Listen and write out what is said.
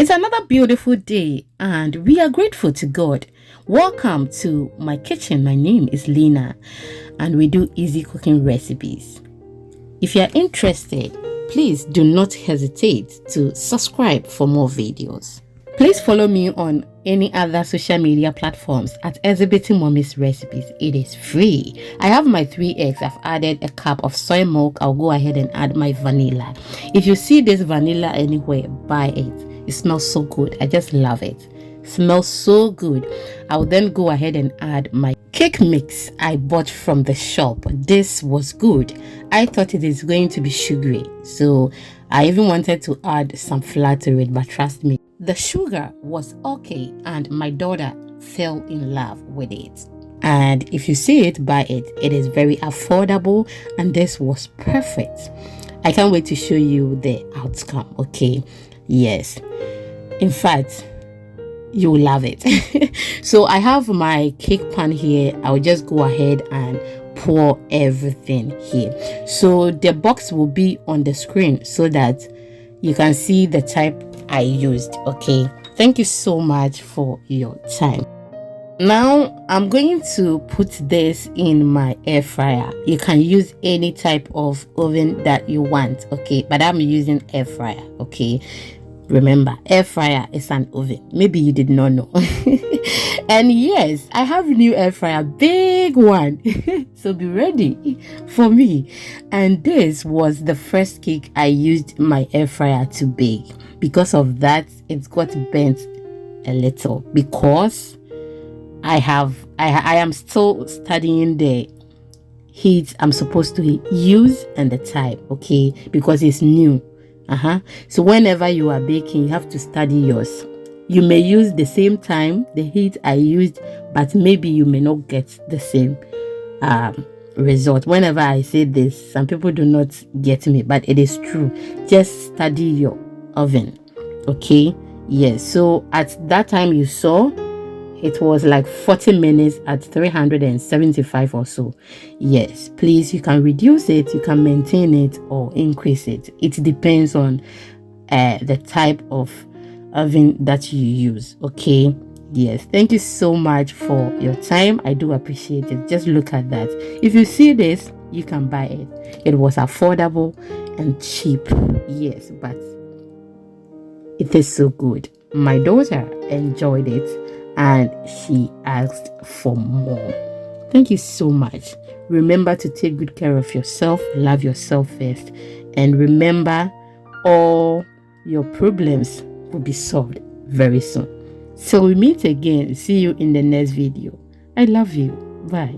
It's another beautiful day and we are grateful to God. Welcome to my kitchen. My name is Lena and we do easy cooking recipes. If you are interested, please do not hesitate to subscribe for more videos. Please follow me on any other social media platforms at Exhibiting Mommy's Recipes. It is free. I have my 3 eggs. I've added a cup of soy milk. I'll go ahead and add my vanilla. If you see this vanilla anywhere, buy it. It smells so good. I just love it. Smells so good. I'll then go ahead and add my cake mix I bought from the shop. This was good. I thought it is going to be sugary, so I even wanted to add some flour to it, but trust me, the sugar was okay and my daughter fell in love with it. And if you see it, buy it. It is very affordable and this was perfect. I can't wait to show you the outcome. Okay, yes, in fact, you will love it. So I have my cake pan here. I'll just go ahead and pour everything here. So the box will be on the screen so that you can see the type I used. Okay, thank you so much for your time. Now I'm going to put this in my air fryer. You can use any type of oven that you want, okay, but I'm using air fryer. Okay, remember, air fryer is an oven. Maybe you did not know. And yes, I have a new air fryer, big one. So be ready for me. And this was the first cake I used my air fryer to bake. Because of that, it's got bent a little because I am still studying the heat I'm supposed to use and the type, okay, because it's new. So whenever you are baking, you have to study yours. You may use the same time, the heat I used, but maybe you may not get the same result. Whenever I say this, some people do not get me, but it is true. Just study your oven, okay? Yes, so at that time you saw, it was like 40 minutes at 375 or so. Yes, please, you can reduce it, you can maintain it or increase it. It depends on the type of oven that you use, okay? Yes, thank you so much for your time. I do appreciate it. Just look at that. If you see this, you can buy it. It was affordable and cheap. Yes, but it is so good. My daughter enjoyed it and she asked for more. Thank you so much. Remember to take good care of yourself, love yourself first, and remember all your problems will be solved very soon. So we meet again. See you in the next video. I love you. Bye.